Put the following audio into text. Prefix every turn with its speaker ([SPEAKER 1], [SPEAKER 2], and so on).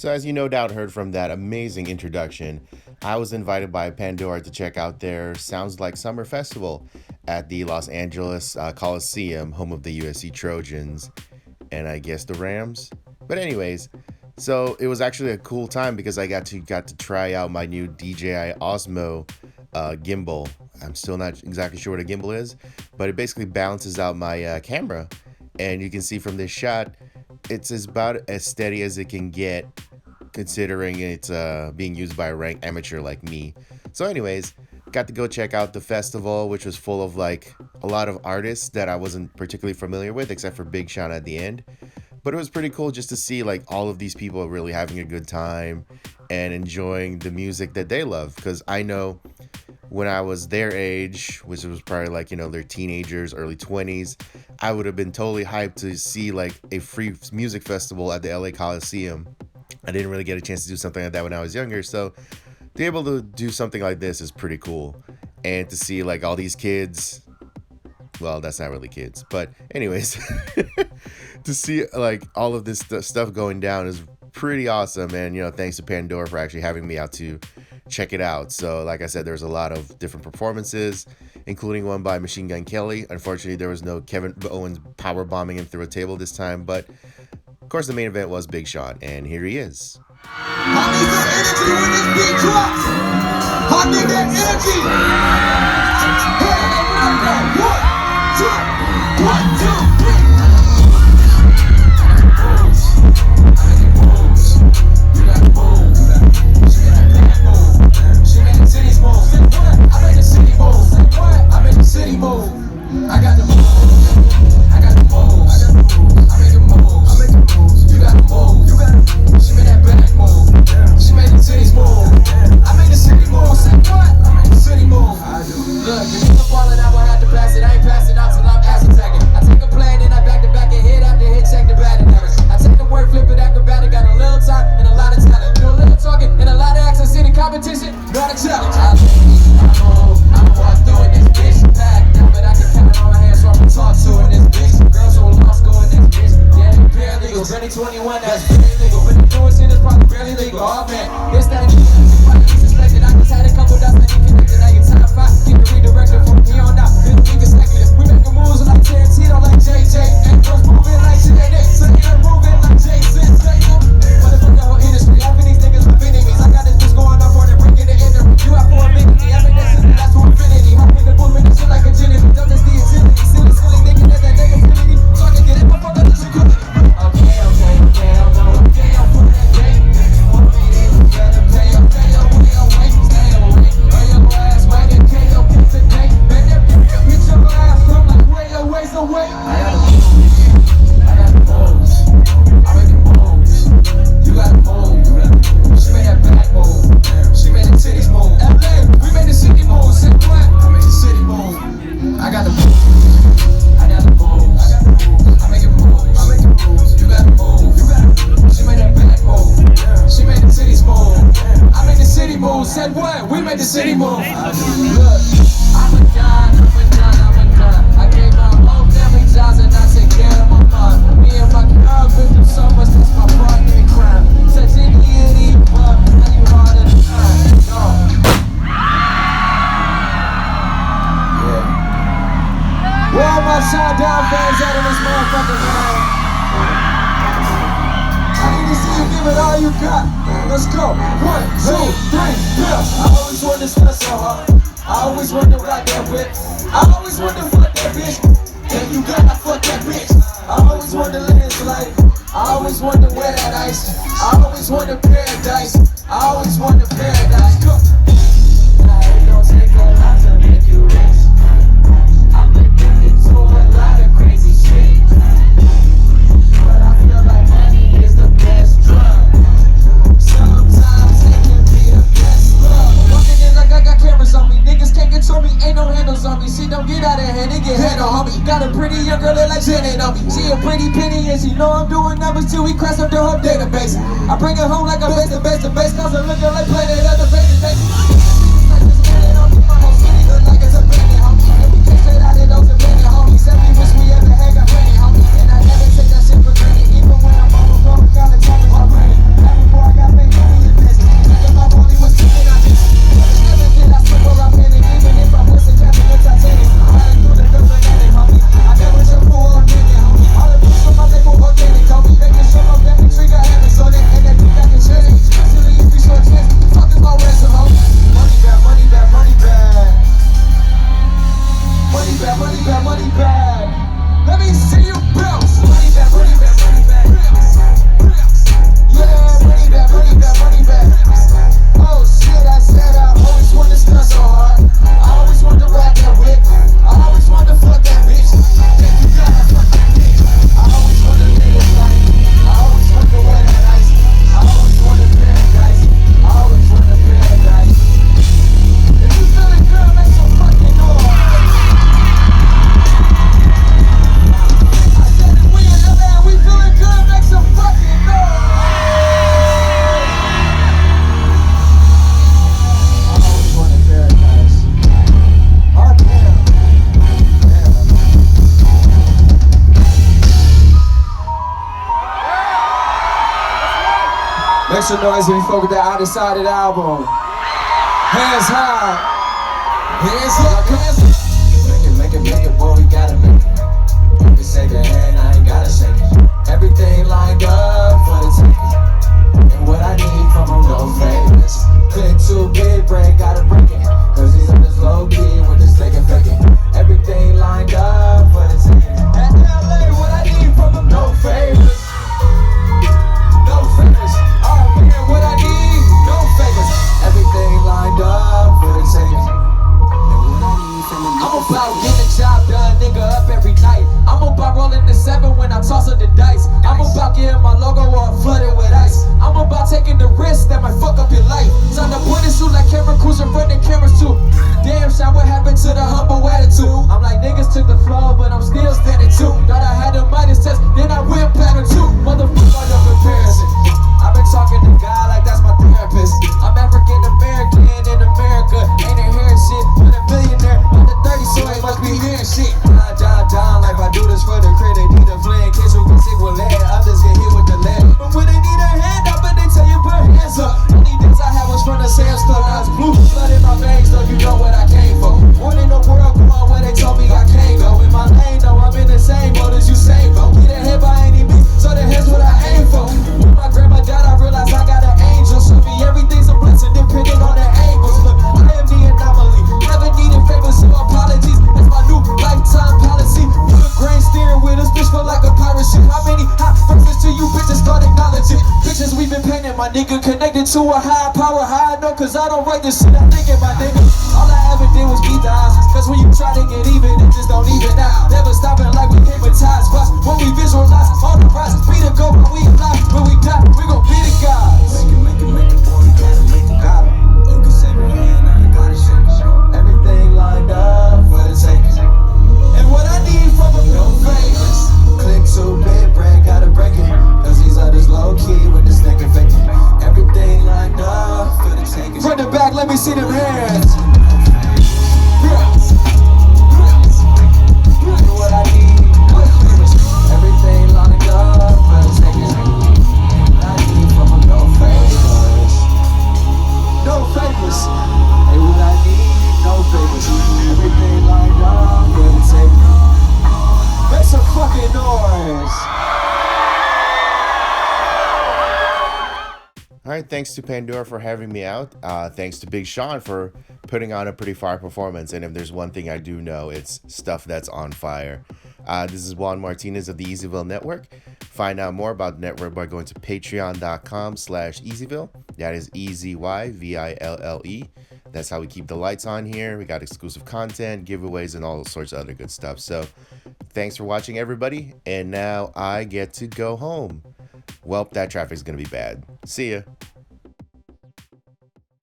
[SPEAKER 1] So, as you no doubt heard from that amazing introduction, I was invited by Pandora to check out their Sounds Like Summer Festival at the Los Angeles Coliseum, home of the USC Trojans and I guess the Rams. But anyways, so it was actually a cool time because I got to try out my new DJI Osmo gimbal. I'm still not exactly sure what a gimbal is, but it basically balances out my camera, and you can see from this shot, it's about as steady as it can get, considering it's being used by a rank amateur like me. So anyways, got to go check out the festival, which was full of like a lot of artists that I wasn't particularly familiar with, except for Big Sean at the end. But it was pretty cool just to see like all of these people really having a good time and enjoying the music that they love. Because I know when I was their age, which was probably like, their teenagers, early 20s, I would have been totally hyped to see like a free music festival at the LA Coliseum. I didn't really get a chance to do something like that when I was younger. So to be able to do something like this is pretty cool. And to see like all these kids, well, that's not really kids, but anyways, to see like all of this stuff going down is pretty awesome. And, thanks to Pandora for actually having me out to check it out. So like I said, there's a lot of different performances, including one by Machine Gun Kelly. Unfortunately, there was no Kevin Owens power bombing him through a table this time, but of course the main event was Big Sean, and here he is.
[SPEAKER 2] I need that energy when this beat drops. I need that energy. Hey, one, two, three. You got the moves. She got that back move. She made the city's move. Say what? I made the city move. Say what? I made the city move. I got the moves. I got the moves. I make the moves. I make the moves. You got the moves. You got the. She made that back move. She made the city's move. I made the city move. Say what? I made the city move. Look, if you ball it, I will have to pass it. I ain't passing out till I'm ass attacking. I take a play and then I back to back and hit after hit, check the batting average. I take the word, flip it, acrobatic, got a little time and a lot of talent. Do a little talking and a lot of access in the competition. Not a challenge. I'm walk through in this bitch packed now, but I can count on my hands, so I'm gonna talk to in this bitch. Girls so lost, go in this bitch. Yeah, they paralegal, barely 21, that's barely legal. But the doing shit is probably barely legal. Oh man, this that nigga suspected. I just had a couple dots that he connected. Now you top 5, get the redirection from me on out. This week is executive. We making moves like Tarantino, like JJ. And girls moving like JJ. So you're moving like Jason Statham. Motherfucker, whole industry. Half of these niggas my enemies. I got this bitch going off on it, breaking the ender. You have for a minute. I make that shit, that's for infinity. Hopping the boom and the shit like a genie. Don't test the utility. Silly, thinking that negativity. So I can get it, motherfucker, this is good. Okay, I'm for that day. You gotta pay, way away. Stay away. Or your ass might get KO today. Man, that bitch your ass from like way away. I got the moves. I make the moves. You got the moves. She made that back move. She made the titties move. LA, we made the city move. Say what? I made the city move. I got the moves. I got the moves. I make it move. I make it moves. You got the moves. She made that back move. She made the titties move. I made the city move. Said what? We made the city move. Look, I'm a dime. I gave my whole family jobs and I take care of my mom. Me and my girl been through so much, that's my partner in crime. Such an idiot, now you harder than time. Yeah. Where all my shot down fans at in this motherfucker, man? I need to see you give it all you got. Let's go. 1, 2, 3, yeah. I always wanted to start so hard. I always wanted to rock that whip. I always wanted to fuck that bitch. And you gotta fuck that bitch. I always wanted to live this life. I always wanted to wear that ice. I always wanted paradise. I always wanted paradise. Go. It don't take a lot to make you rich. I'm addicted to a lot of crazy shit. But I feel like money is the best drug. Sometimes it can be the best love. Walking in like I got cameras on me. Niggas can't control me, ain't no handles on me. Shit don't get out of hand, it get handled on me. Got a pretty young girl that like Janet on me. She a pretty penny and she know I'm doing numbers till we crash up to her database. I bring her home like a base to base to base, cause I'm looking like planet other baby. Like this minute on me, my whole city look like it's abandoned, homie. And we came straight out of those abandoned homies. Every wish we ever had got plenty, homie. And I never take that shit for granted, even when I'm on the road, gotta talk in my brain. Before I Make some noise when you fuck with the Undecided album. Hands high. Hands up, hands up. Make it, boy, we gotta make it. You can shake your hand, I ain't gotta shake it. Everything lined up for the taking. And what I need from them, no favors. Click too big, brain gotta break it. Cause these others low key with this fake and faking. Everything lined up for the taking. At LA, what I need from them, no favors. No favors. Oh man, what I need, no favors. Everything lined up for the taking. I'm about getting the job done, nigga, up every night. I'm about rolling the 7 when I toss up the dice. I'm about getting my logo all flooded with ice. I'm about taking the risk that might fuck up your life. Time to put it suit like camera crews in front of cameras too. Damn, shot, what happened to the humble attitude? I'm like, niggas took the floor, but I'm still standing too. Thought I had the Midas test, then I went platinum too. Motherfucker, no comparison. I've been talking to God like that's my therapist. I'm African American in America. Ain't inherit shit, but a billionaire. Under 30, so I must be hearing shit. Down, like I do this for the credit. Need a flame, kids who can sing with lead. Others get hit with the lead. But when they need a hand up, and they tell you put hands up. Only days I have was from the Sam's Club. Now it's blue blood in my veins, though you know what I came for. One in the world, come on, where they told me I can't go. In my lane, though, I'm in the same boat as you say, bro. Get ahead by any means, so the head's what I aim for. When my grandma died, I realized I got an angel. Show me everything's a blessing, depending on the angles. Look, I am the anomaly, never needed favors, so apologies. It's my new lifetime policy. Put grain steering with us, bitch, feel like a pirate ship. How many hot breakfasts to you bitches start acknowledging? Pictures we been painting, my nigga, connected to a high power, high I know, cause I don't write this shit, I'm thinking, my nigga. All I ever did was beat the odds, cause when you try to get even, it just don't even out. Never stopping like we hypnotized, watch when we visualize all the prizes. Be the go when we alive, when we die, we gon' be the gods. Make it, boy, we gotta make it. Got it. You can save your hand, I ain't gotta shake it. Everything lined up for the taking. And what I need from them, no favors. Click too big, brain gotta break it. Cause these others low key with this nigga faking. Everything lined up for the taking. Front to back, let me see them hands. What I need, no favors. Everything lined up for the taking. I need from them, no favors. No favors. Hey, what I need, no favors. Everything lined up for the taking. Make some fucking noise.
[SPEAKER 1] All right, thanks to Pandora for having me out. Thanks to Big Sean for putting on a pretty fire performance. And if there's one thing I do know, it's stuff that's on fire. This is Juan Martinez of the Ezyville Network. Find out more about the network by going to patreon.com/ezyville. That is EZYVILLE. That's how we keep the lights on here. We got exclusive content, giveaways, and all sorts of other good stuff. So thanks for watching, everybody. And now I get to go home. Well, that traffic's going to be bad. See ya.